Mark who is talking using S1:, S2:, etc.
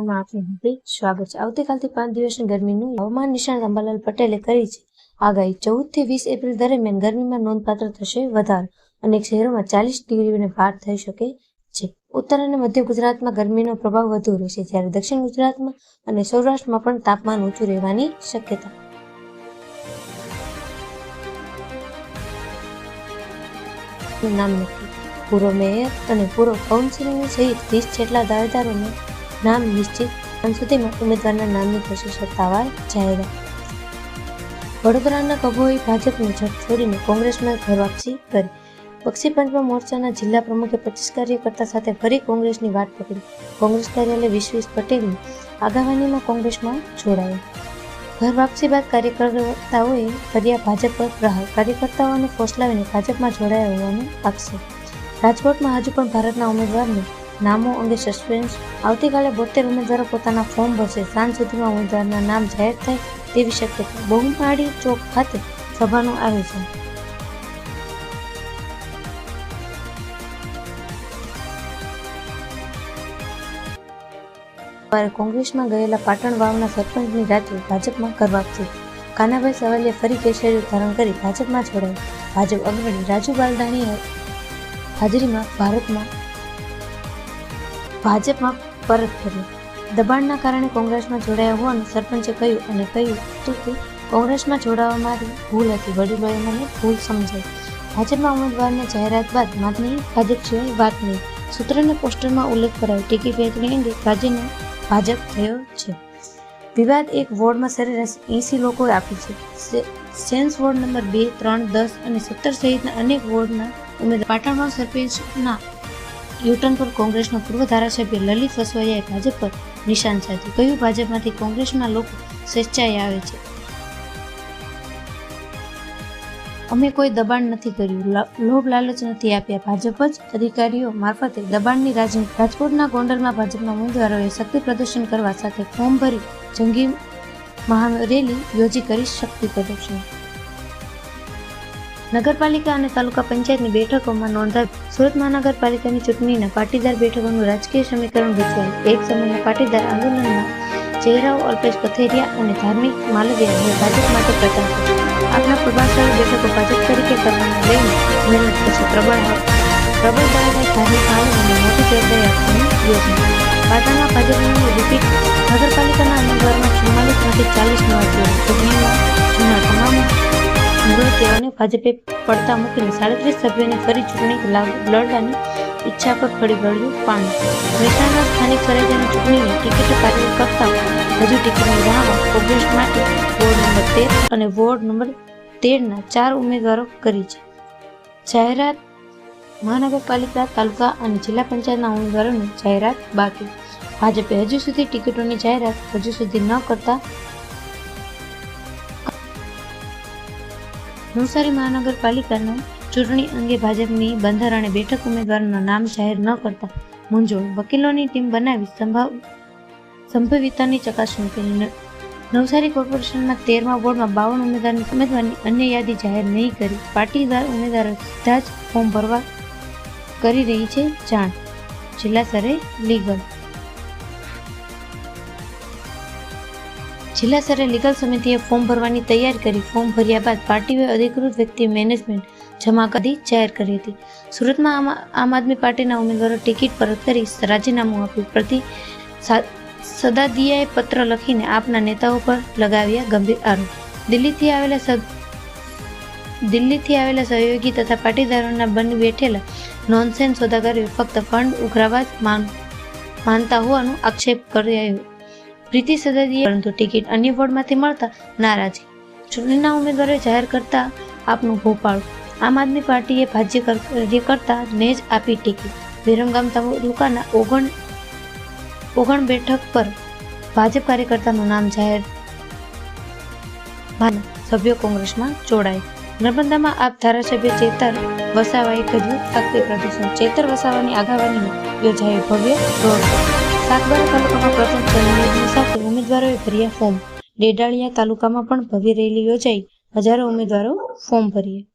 S1: સમાચારમાં આપનું હાર્દિક સ્વાગત છે। આવતીકાલથી 5 દિવસની ગરમીનું હવામાન નિષ્ણાત અંબાલાલ પટેલે કરી છે આગાહી। 14 થી 20 એપ્રિલ દરમિયાન ગરમીમાં નોંધપાત્ર થશે વધારો। અનેક શહેરોમાં 40 ડિગ્રીને પાર થઈ શકે છે। ઉત્તર અને મધ્ય ગુજરાતમાં ગરમીનો પ્રભાવ વધુ રહેશે, જ્યારે દક્ષિણ ગુજરાતમાં અને સૌરાષ્ટ્રમાં પણ તાપમાન ઊંચું રહેવાની શક્યતા। નામ નક્કી। પૂર્વ મેયર અને પૂર્વ કાઉન્સિલર સહિત 30 જેટલા દાવેદારોને નામ નિશ્ચિત। અંત સુધીમાં ઉમેદવારના નામની થશે સત્તાવાર જાહેરાત। વડોદરાના કભોઈ ભાજપની જડ છોડીને કોંગ્રેસમાં ઘર વાપસી કરી। બક્ષી પંચમહાલ મોરચાના જિલ્લા પ્રમુખે 25 કાર્યકર્તા સાથે ફરી કોંગ્રેસની વાટ પકડી। કોંગ્રેસ કાર્યાલય વિશ્વેશ પટેલની આગેવાનીમાં કોંગ્રેસમાં જોડાયા। ઘર વાપસી બાદ કાર્યકર્તાઓએ કર્યા ભાજપ પર પ્રહાર। કાર્યકર્તાઓને ફોસલાવીને ભાજપમાં જોડાયા હોવાનો આક્ષેપ। રાજકોટમાં હજુ પણ ભારતના ઉમેદવારની નામો અંગે સસ્પેન્સ। આવતીકાલે 72 ઉમેદવારો પોતાના ફોર્મ ભરશે। સાંજ સુધીમાં ઉમેદવારના નામ જાહેર થાય તેવી શક્યતા। બહુમાળી ચોક ખાતે સભાનું આયોજન। કોંગ્રેસમાં ગયેલા પાટણ વાવના સરપંચની રાત્રે ભાજપમાં ઘર વાપસી। કાનાભાઈ સવાલિયા ફરી કેસરીયું ધારણ કરી ભાજપમાં જોડાયા। ભાજપ અગ્રણી રાજુ બાલદાણી હાજરીમાં ભાજપમાં પરત ફર્યા। દબાણના કારણે કોંગ્રેસમાં જોડાયા હોવાનું સરપંચે કહ્યું અને કહ્યું હતું કે કોંગ્રેસમાં જોડાવા મારી ભૂલ હતી, વડીલોએ મને ભૂલ સમજાઈ। ભાજપમાં ઉમેદવારની જાહેરાત બાદ માત્ર ભાજપ સિવાય વાત નહીં, સૂત્રના પોસ્ટરમાં ઉલ્લેખ કરાયો। ટિકિટ વહેંચણી અંગે રાજ્યનો ભાજપ થયો છે વિવાદ। એક વોર્ડમાં સરેરાશ 80 લોકોએ આપી છે। સેન્સ વોર્ડ નંબર 2, 3, 10 અને 17 સહિતના અનેક વોર્ડના ઉમેદવાર। પાટણમાં સરપંચના યુટર્ન પર કોંગ્રેસના પૂર્વ ધારાસભ્ય લલિત વસવાયાએ ભાજપ પર નિશાન સાધ્યું। કહ્યું, ભાજપમાંથી કોંગ્રેસના લોકો સ્વેચ્છાએ આવે છે, અમે કોઈ દબાણ નથી કર્યું, લોભ લાલચ નથી આપ્યા। ભાજપ જ અધિકારીઓ મારફતે દબાણની રાજનીતિ। રાજકોટના ગોંડલમાં ભાજપના ઉમેદવારોએ શક્તિ પ્રદર્શન કરવા સાથે ફોર્મ ભરી જંગી મહારેલી યોજી કરી શક્તિ પ્રદર્શન। નગરપાલિકા અને તાલુકા પંચાયતની બેઠકોમાં નોંધાવી। સુરત મહાનગરપાલિકાની ચૂંટણીના પાટીદાર બેઠકોનું રાજકીય સમીકરણ ગૂંચવાયું। એક સમયના પાટીદાર આંદોલનના ચહેરાઓ અલ્પેશ કથિરિયા અને ધાર્મિક માલવિયા હવે ભાજપ માટે પ્રચાર કરશે। આપના પ્રભાવશાળી બેઠકો ભાજપ તરીકે કરવાને લઈને મહેનત કરશે। પ્રબળ બળાને ધાર્મિક માલવીયાને મોટી જવાબદારી આપવાની યોજના। પાટણમાં ભાજપની રિપીટ નગરપાલિકાના ઉમેદવારમાં 44માંથી 40 નવા ચહેરા। ચૂંટણીમાં જૂના તમામ મૃતદેહોને ભાજપે પડતા મૂકીને 37 સભ્યોને ફરી ચૂંટણી લડવાની ઈચ્છા પર ફરી વળ્યું પાણી। મહેસાણા સ્થાનિક સ્વરાજ્યની ચૂંટણીની ટિકિટ કાર્યકર્તાઓ હજુ ટિકિટની રાહમાં। કોંગ્રેસ માટે વોર્ડ નંબર 13 અને વોર્ડ નંબર 13ના 4 ઉમેદવારો કરી છે જાહેરાત। મહાનગરપાલિકા, તાલુકા અને જિલ્લા પંચાયતના ઉમેદવારોની જાહેરાત બાકી। ભાજપે હજુ સુધી ટિકિટોની જાહેરાત હજુ સુધી ન કરતા। નવસારી મહાનગરપાલિકાના ચૂંટણી અંગે ભાજપની બંધારણે બેઠક ઉમેદવારોના નામ જાહેર ન કરતા મૂંઝવણ। વકીલોની ટીમ બનાવી સંભવિતતાની ચકાસણી કરી। નવસારી કોર્પોરેશનના 13મા વોર્ડમાં 52 ઉમેદવારની અન્ય યાદી જાહેર નહીં કરી। પાટીદાર ઉમેદવારો સીધા જ ફોર્મ ભરવા કરી રહી છે જાણ। જિલ્લા સ્તરે લીગલ સમિતિએ ફોર્મ ભરવાની તૈયારી કરી। ફોર્મ ભર્યા બાદ પાર્ટીઓએ અધિકૃત વ્યક્તિ મેનેજમેન્ટ જમા કરી જાહેર કરી હતી। સુરતમાં આમ આદમી પાર્ટીના ઉમેદવારો ટિકિટ પરત કરી રાજીનામું આપ્યું। પ્રતિ સદાદિયાએ પત્ર લખીને આપના નેતાઓ પર લગાવ્યા ગંભીર આરોપ। દિલ્હીથી આવેલા સહયોગી તથા પાટીદારોના બની બેઠેલા નોનસેન્સ સોદાગરોએ ફક્ત ફંડ ઉઘરાવવા જ માનતા હોવાનો આક્ષેપ કર્યો। પ્રીતિ સદાદિયા પરંતુ ટિકિટ અન્ય વોર્ડમાંથી મળતા નારાજગી। ચૂંટણીના ઉમેદવારોએ જાહેર કરતા આપનું ભોપાળું। આમ આદમી પાર્ટીએ ભાજ્ય કાર્યકર્તાને જ આપી ટિકિટ। વિરમગામ તાલુકાના ઓગણ બેઠક પર ભાજપ કાર્યકર્તાનું નામ જાહેર। સભ્યો કોંગ્રેસમાં જોડાય। નર્મદામાં આપ ધારાસભ્ય ચેતર વસાવાએ કર્યું શક્તિ પ્રદર્શન। ચેતર વસાવાની આગેવાનીમાં યોજાયો ભવ્ય રોડ શો। સાગબારા તાલુકામાં પ્રથમ જનમેદની સાથે ઉમેદવારોએ ભર્યા ફોર્મ। ડેડાળિયા તાલુકામાં પણ ભવ્ય રેલી યોજાઈ, હજારો ઉમેદવારો ફોર્મ ભર્યા।